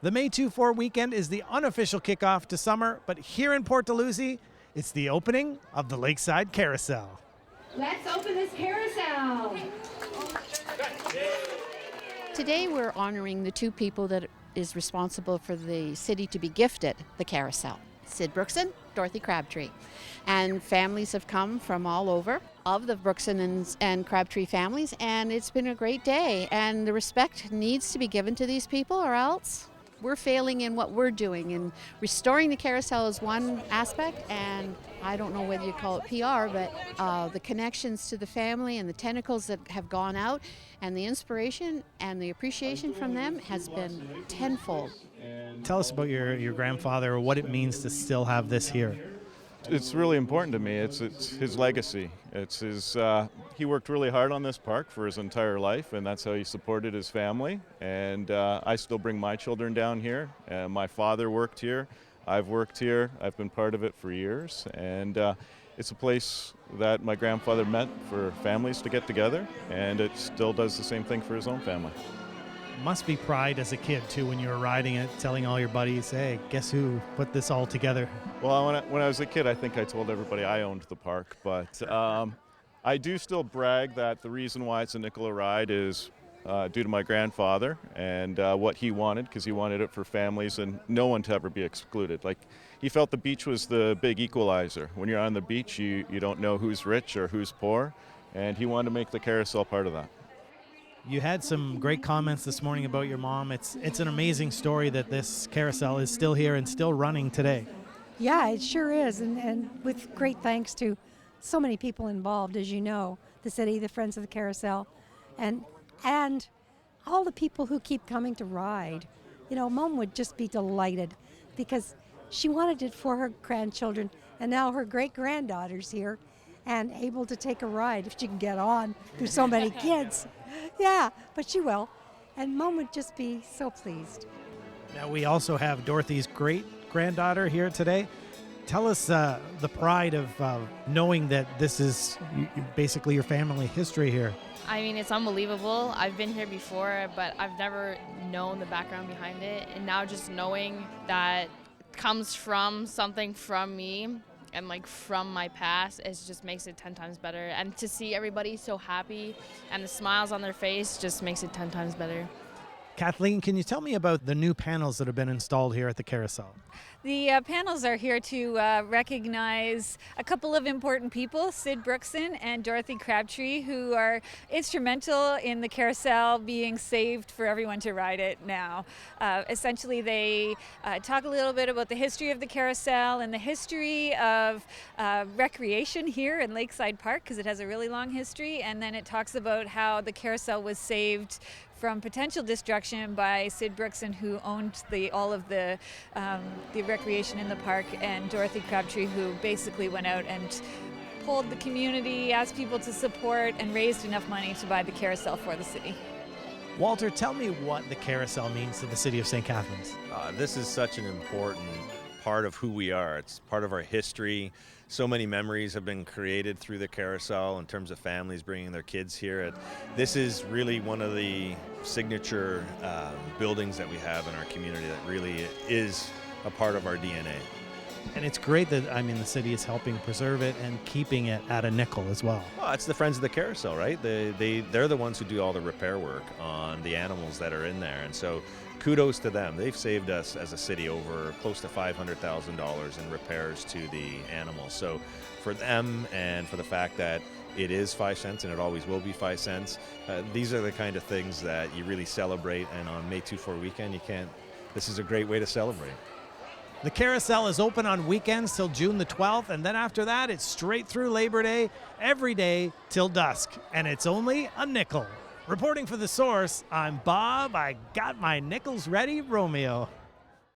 The May 2-4 weekend is the unofficial kickoff to summer, but here in Port Dalhousie, it's the opening of the Lakeside Carousel. Let's open this carousel. Today we're honoring the two people that is responsible for the city to be gifted the carousel. Sid Brookson, Dorothy Crabtree. And families have come from all over of the Brookson and Crabtree families, and it's been a great day. And the respect needs to be given to these people, or else we're failing in what we're doing. And restoring the carousel is one aspect, and I don't know whether you call it PR, but the connections to the family and the tentacles that have gone out and the inspiration and the appreciation from them has been tenfold. Tell us about your grandfather, or what it means to still have this here. It's really important to me. It's his legacy. It's his. He worked really hard on this park for his entire life, and that's how he supported his family. And I still bring my children down here. My father worked here. I've worked here. I've been part of it for years, and it's a place that my grandfather meant for families to get together, and it still does the same thing for his own family. Must be pride as a kid too when you were riding it, telling all your buddies, hey, guess who put this all together? Well, when I was a kid, I think I told everybody I owned the park, but I do still brag that the reason why it's a nickel a ride is due to my grandfather and what he wanted, because he wanted it for families and no one to ever be excluded. Like, he felt the beach was the big equalizer. When you're on the beach, you don't know who's rich or who's poor, and he wanted to make the carousel part of that. You had some great comments this morning about your mom. It's an amazing story that this carousel is still here and still running today. Yeah, it sure is, and with great thanks to so many people involved, as you know, the city, the Friends of the Carousel, and all the people who keep coming to ride. You know, Mom would just be delighted because she wanted it for her grandchildren, and now her great-granddaughter's here and able to take a ride if she can get on through so many kids. Yeah, but she will. And Mom would just be so pleased. Now, we also have Dorothy's great-granddaughter here today. Tell us the pride of knowing that this is basically your family history here. I mean, it's unbelievable. I've been here before, but I've never known the background behind it. And now just knowing that it comes from something from me and like from my past, it just makes it 10 times better. And to see everybody so happy and the smiles on their face just makes it 10 times better. Kathleen, can you tell me about the new panels that have been installed here at the carousel? The panels are here to recognize a couple of important people, Sid Brookson and Dorothy Crabtree, who are instrumental in the carousel being saved for everyone to ride it now. Essentially, they talk a little bit about the history of the carousel and the history of recreation here in Lakeside Park, because it has a really long history, and then it talks about how the carousel was saved from potential destruction by Sid Brookson, who owned all of the recreation in the park, and Dorothy Crabtree, who basically went out and polled the community, asked people to support, and raised enough money to buy the carousel for the city. Walter, tell me what the carousel means to the city of St. Catharines. This is such an important part of who we are. It's part of our history. So many memories have been created through the carousel in terms of families bringing their kids here. This is really one of the signature buildings that we have in our community that really is a part of our DNA. And it's great that, the city is helping preserve it and keeping it at a nickel as well. Well, it's the Friends of the Carousel, right? They're the ones who do all the repair work on the animals that are in there. And so kudos to them. They've saved us as a city over close to $500,000 in repairs to the animals. So for them, and for the fact that it is 5 cents and it always will be 5 cents, these are the kind of things that you really celebrate. And on May 2-4 weekend, this is a great way to celebrate. The carousel is open on weekends till June the 12th, and then after that, it's straight through Labor Day, every day till dusk, and it's only a nickel. Reporting for The Source, I'm Bob. I got my nickels ready, Romeo.